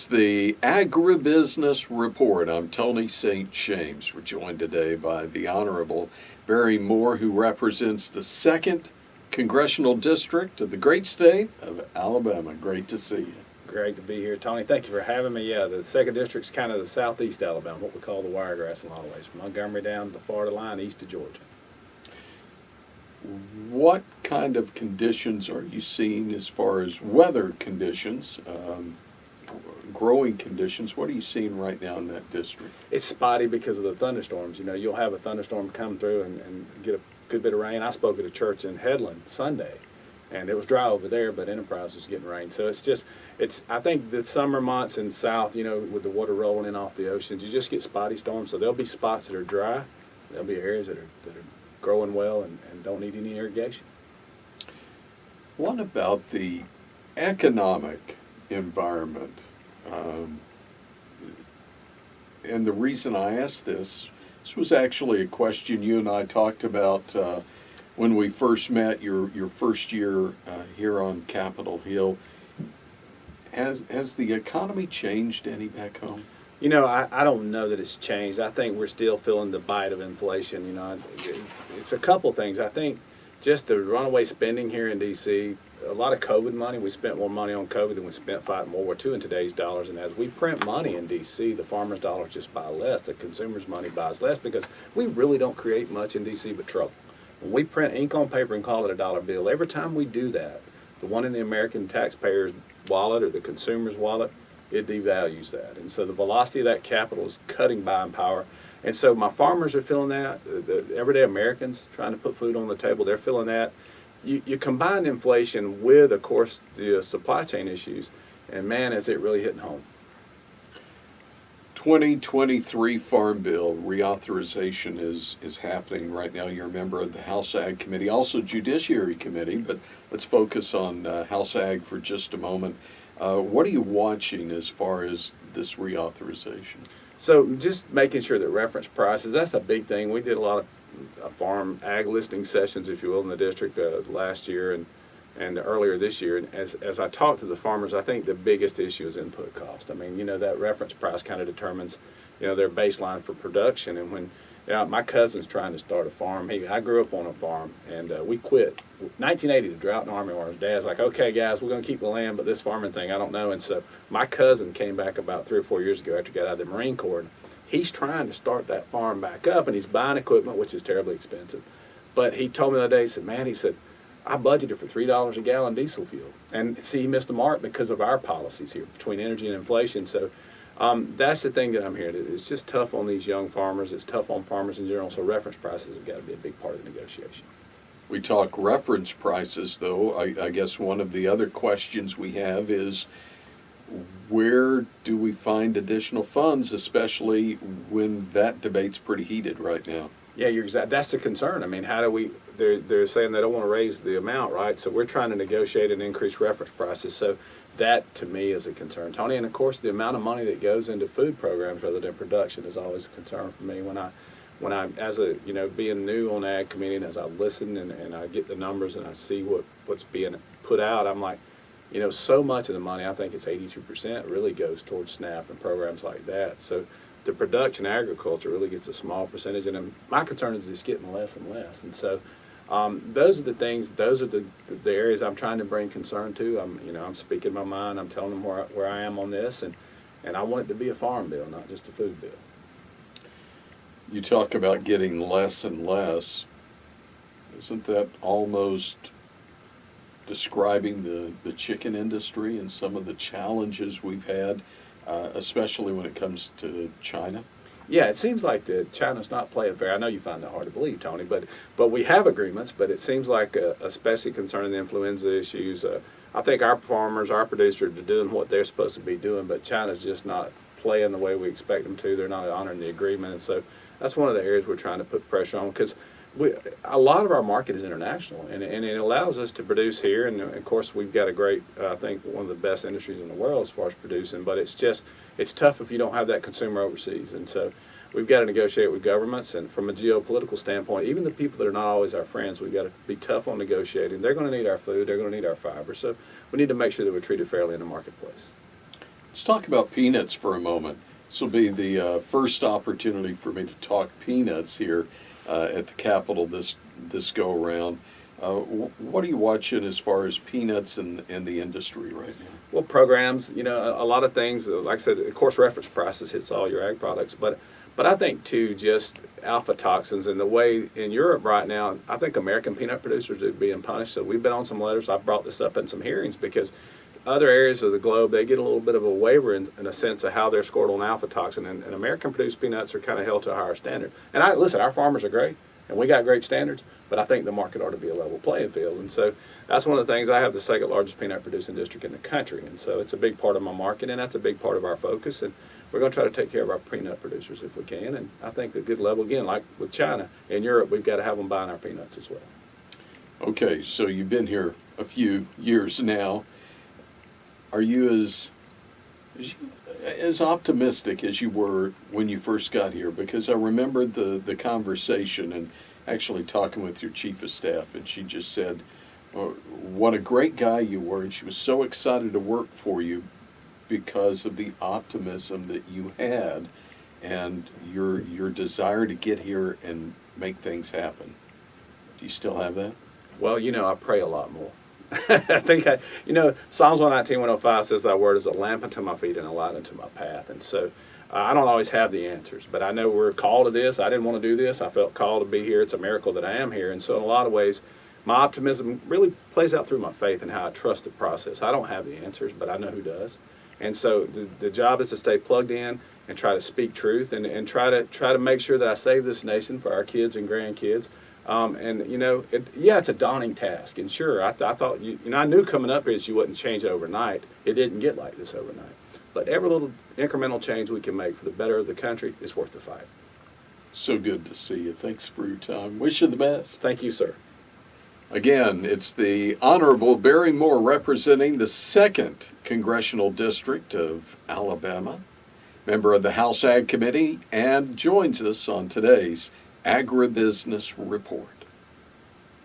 It's the Agribusiness Report. I'm Tony St. James. We're joined today by the Honorable Barry Moore, who represents the 2nd Congressional District of the great state of Alabama. Great to see you. Great to be here, Tony. Thank you for having me. Yeah, the 2nd District's kind of the southeast Alabama, what we call the Wiregrass in a lot of ways, from Montgomery down to the Florida line, east of Georgia. What kind of conditions are you seeing as far as weather conditions, growing conditions? What are you seeing right now in that district? It's spotty because of the thunderstorms. You know, you'll have a thunderstorm come through and get a good bit of rain. I spoke at a church in Headland Sunday, and it was dry over there, but Enterprise was getting rain. So I think the summer months in south, you know, with the water rolling in off the oceans, you just get spotty storms. So there'll be spots that are dry. There'll be areas that are growing well and don't need any irrigation. What about the economic environment? And the reason I asked this was actually a question you and I talked about when we first met your first year here on Capitol Hill. Has the economy changed any back home? You know, I don't know that it's changed. I think we're still feeling the bite of inflation. You know, it's a couple things. I think just the runaway spending here in D.C., a lot of COVID money. We spent more money on COVID than we spent fighting World War II in today's dollars. And as we print money in D.C., the farmer's dollars just buy less. The consumer's money buys less because we really don't create much in D.C. but trouble. When we print ink on paper and call it a dollar bill, every time we do that, the one in the American taxpayer's wallet or the consumer's wallet, it devalues that. And so the velocity of that capital is cutting buying power. And so my farmers are feeling that. The everyday Americans trying to put food on the table, they're feeling that. You combine inflation with, of course, the supply chain issues, and man, is it really hitting home. 2023 Farm Bill reauthorization is happening right now. You're a member of the House Ag Committee, also Judiciary Committee, but let's focus on House Ag for just a moment. What are you watching as far as this reauthorization? So just making sure that reference prices, that's a big thing. We did a lot of farm ag listing sessions, if you will, in the district last year and earlier this year. And as I talked to the farmers, I think the biggest issue is input cost. I mean, you know, that reference price kind of determines, you know, their baseline for production. And when my cousin's trying to start a farm, I grew up on a farm, and we quit. 1980, the drought and army wars. Dad's like, okay, guys, we're going to keep the land, but this farming thing, I don't know. And so my cousin came back about 3 or 4 years ago after he got out of the Marine Corps. And he's trying to start that farm back up, and he's buying equipment, which is terribly expensive. But he told me the other day, he said, man, I budgeted for $3 a gallon diesel fuel. And see, he missed the mark because of our policies here between energy and inflation. So that's the thing that I'm hearing. It's just tough on these young farmers. It's tough on farmers in general. So reference prices have got to be a big part of the negotiation. We talk reference prices, though. I guess one of the other questions we have is, where do we find additional funds, especially when that debate's pretty heated right now? Yeah, you're exactly. That's the concern. I mean, how do we? They're saying they don't want to raise the amount, right? So we're trying to negotiate and increase reference prices. So that, to me, is a concern, Tony. And of course, the amount of money that goes into food programs rather than production is always a concern for me. When I, as a, you know, being new on the ag committee, and as I listen and I get the numbers and I see what's being put out, I'm like, you know, so much of the money, I think it's 82%, really goes towards SNAP and programs like that. So the production agriculture really gets a small percentage, and my concern is it's getting less and less. And so those are the things, those are the areas I'm trying to bring concern to. I'm speaking my mind. I'm telling them where I am on this, and I want it to be a farm bill, not just a food bill. You talk about getting less and less. Isn't that almost describing the chicken industry and some of the challenges we've had, especially when it comes to China? Yeah, it seems like China's not playing fair. I know you find that hard to believe, Tony, but we have agreements, but it seems like, especially concerning the influenza issues, I think our farmers, our producers are doing what they're supposed to be doing, but China's just not playing the way we expect them to. They're not honoring the agreement, and so that's one of the areas we're trying to put pressure on, because a lot of our market is international, and it allows us to produce here. And of course, we've got a great, I think, one of the best industries in the world as far as producing. But it's tough if you don't have that consumer overseas. And so we've got to negotiate with governments. And from a geopolitical standpoint, even the people that are not always our friends, we've got to be tough on negotiating. They're going to need our food. They're going to need our fiber. So we need to make sure that we're treated fairly in the marketplace. Let's talk about peanuts for a moment. This will be the first opportunity for me to talk peanuts here at the Capitol this go around. What are you watching as far as peanuts and the industry right now? Well, programs, a lot of things. Like I said, of course, reference prices hits all your ag products, but I think too, just aflatoxins and the way in Europe right now, I think American peanut producers are being punished. So we've been on some letters. I've brought this up in some hearings because other areas of the globe, they get a little bit of a waiver in a sense of how they're scored on aflatoxin, and American produced peanuts are kind of held to a higher standard. And listen, our farmers are great, and we got great standards, but I think the market ought to be a level playing field. And so that's one of the things. I have the second largest peanut producing district in the country, and so it's a big part of my market, and that's a big part of our focus. And we're going to try to take care of our peanut producers if we can. And I think a good level, again, like with China and Europe, we've got to have them buying our peanuts as well. Okay, so you've been here a few years now. Are you as optimistic as you were when you first got here? Because I remember the conversation and actually talking with your chief of staff, and she just said, what a great guy you were, and she was so excited to work for you because of the optimism that you had and your desire to get here and make things happen. Do you still have that? Well, I pray a lot more. I think, Psalms 119, 105 says, thy word is a lamp unto my feet and a light unto my path. And so I don't always have the answers, but I know we're called to this. I didn't want to do this. I felt called to be here. It's a miracle that I am here. And so in a lot of ways, my optimism really plays out through my faith and how I trust the process. I don't have the answers, but I know who does. And so the job is to stay plugged in and try to speak truth and try to make sure that I save this nation for our kids and grandkids. It's a daunting task. And sure, I thought, I knew coming up here that you wouldn't change it overnight. It didn't get like this overnight. But every little incremental change we can make for the better of the country is worth the fight. So good to see you. Thanks for your time. Wish you the best. Thank you, sir. Again, it's the Honorable Barry Moore representing the 2nd Congressional District of Alabama, member of the House Ag Committee, and joins us on today's Agribusiness Report.